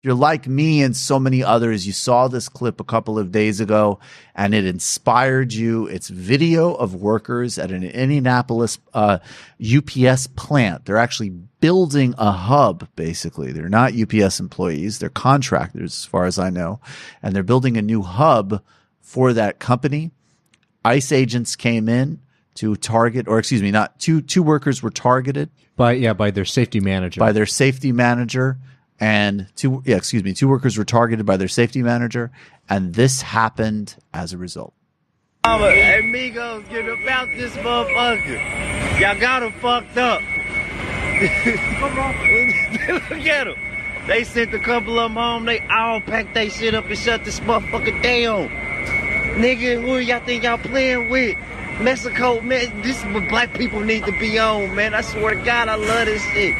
you're like me and so many others, you saw this clip a couple of days ago and it inspired you. It's video of workers at an Indianapolis UPS plant. They're actually building a hub, basically. They're not UPS employees. They're contractors, as far as I know. And they're building a new hub for that company. ICE agents came in to target, or excuse me, not two workers were targeted by their safety manager. By their safety manager. And two workers were targeted by their safety manager, and this happened as a result. Amigos, get about this motherfucker. Y'all got him fucked up. Look at them. They sent a couple of them home. They all packed their shit up and shut this motherfucker down. Nigga, who y'all think y'all playing with? Mexico, man, this is what black people need to be on, man. I swear to God, I love this shit.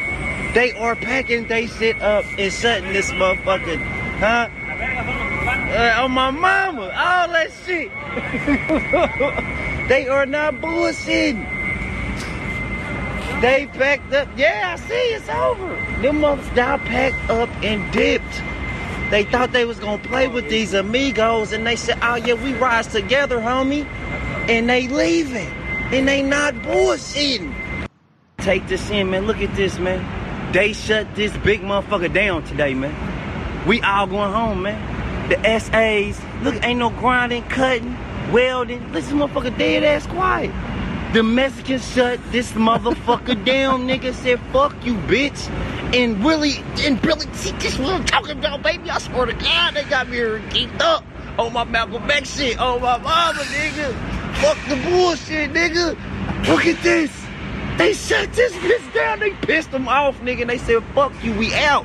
They are packing they shit up and shutting this motherfucker, huh? On my mama, all that shit. They are not bullshitting. They packed up. Yeah, I see it's over. Them motherfuckers now packed up and dipped. They thought they was gonna play with these amigos, and they said, "Oh yeah, we rise together, homie." And they leaving, and they not bullshitting. Take this in, man. Look at this, man. They shut this big motherfucker down today, man. We all going home, man. The SAs, look, ain't no grinding, cutting, welding. Listen, motherfucker dead ass quiet. The Mexicans shut this motherfucker down, nigga. Said, fuck you, bitch. And Billy, see, this is what I'm talking about, baby. I swear to God, they got me here geeked up on my Malcolm X shit, on my mama, nigga. Fuck the bullshit, nigga. Look at this. They shut this bitch down. They pissed them off, nigga. And they said, fuck you, we out.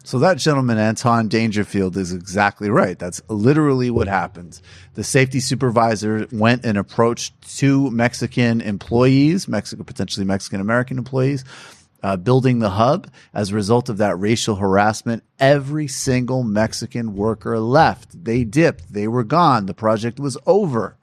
So that gentleman, Anton Dangerfield, is exactly right. That's literally what happened. The safety supervisor went and approached two Mexican employees, potentially Mexican-American employees, building the hub. As a result of that racial harassment, every single Mexican worker left. They dipped. They were gone. The project was over.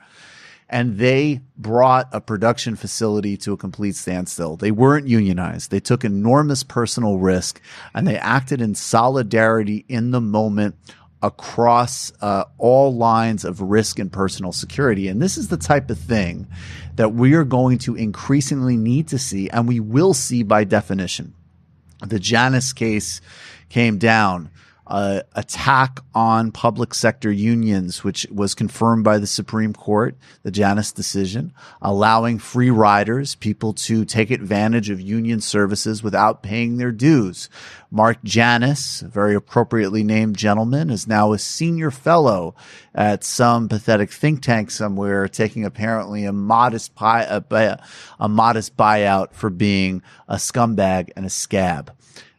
And they brought a production facility to a complete standstill. They weren't unionized. They took enormous personal risk, and they acted in solidarity in the moment across all lines of risk and personal security. And this is the type of thing that we are going to increasingly need to see, and we will see by definition. The Janus case came down. Attack on public sector unions, which was confirmed by the Supreme Court, the Janus decision, allowing free riders, people to take advantage of union services without paying their dues. Mark Janus, a very appropriately named gentleman, is now a senior fellow at some pathetic think tank somewhere, taking apparently a modest buyout for being a scumbag and a scab.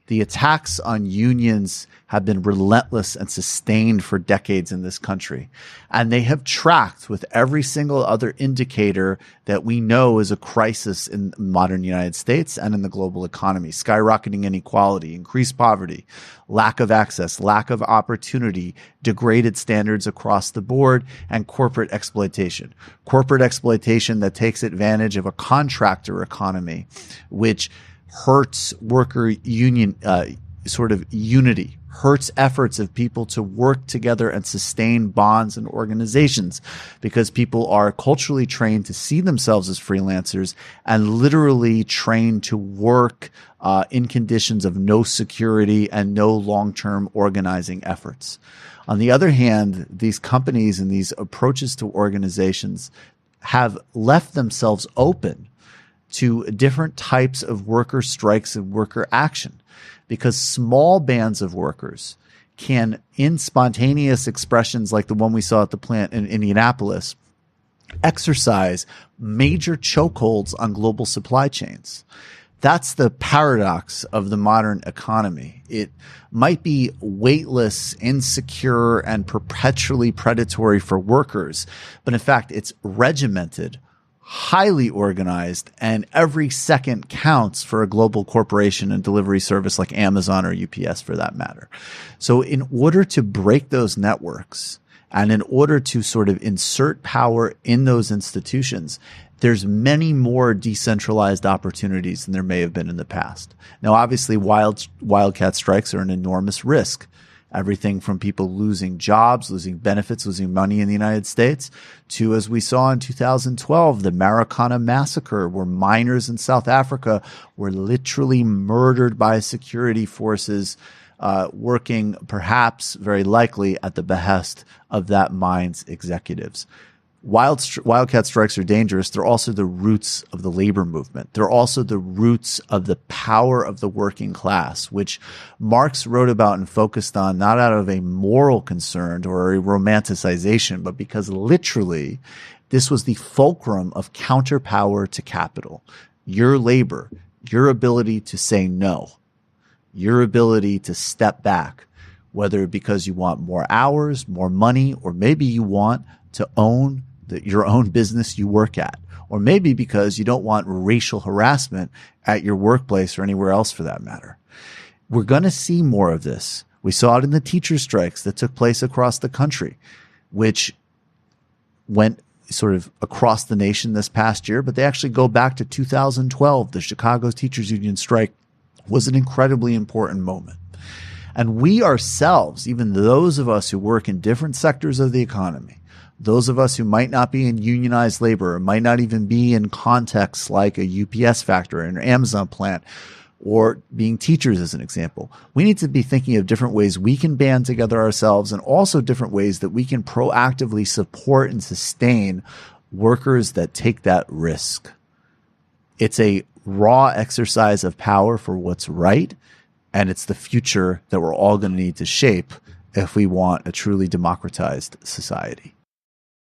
The attacks on unions have been relentless and sustained for decades in this country. And they have tracked with every single other indicator that we know is a crisis in modern United States and in the global economy. Skyrocketing inequality, increased poverty, lack of access, lack of opportunity, degraded standards across the board, and corporate exploitation. Corporate exploitation that takes advantage of a contractor economy, which hurts worker union sort of unity, hurts efforts of people to work together and sustain bonds and organizations, because people are culturally trained to see themselves as freelancers and literally trained to work in conditions of no security and no long-term organizing efforts. On the other hand, these companies and these approaches to organizations have left themselves open to different types of worker strikes and worker action, because small bands of workers can, in spontaneous expressions like the one we saw at the plant in Indianapolis, exercise major chokeholds on global supply chains. That's the paradox of the modern economy. It might be weightless, insecure, and perpetually predatory for workers, but in fact, it's regimented, highly organized, and every second counts for a global corporation and delivery service like Amazon or UPS for that matter. So in order to break those networks and in order to sort of insert power in those institutions, there's many more decentralized opportunities than there may have been in the past. Now, obviously, wildcat strikes are an enormous risk. Everything from people losing jobs, losing benefits, losing money in the United States, to, as we saw in 2012, the Marikana massacre, where miners in South Africa were literally murdered by security forces, working perhaps very likely at the behest of that mine's executives. Wildcat strikes are dangerous. They're also the roots of the labor movement. They're also the roots of the power of the working class, which Marx wrote about and focused on not out of a moral concern or a romanticization, but because literally this was the fulcrum of counterpower to capital. Your labor, your ability to say no, your ability to step back, whether because you want more hours, more money, or maybe you want to own your own business you work at, or maybe because you don't want racial harassment at your workplace or anywhere else for that matter. We're going to see more of this. We saw it in the teacher strikes that took place across the country, which went sort of across the nation this past year, but they actually go back to 2012. The Chicago Teachers Union strike was an incredibly important moment. And we ourselves, even those of us who work in different sectors of the economy, those of us who might not be in unionized labor or might not even be in contexts like a UPS factory or an Amazon plant, or being teachers as an example, we need to be thinking of different ways we can band together ourselves, and also different ways that we can proactively support and sustain workers that take that risk. It's a raw exercise of power for what's right, and it's the future that we're all going to need to shape if we want a truly democratized society.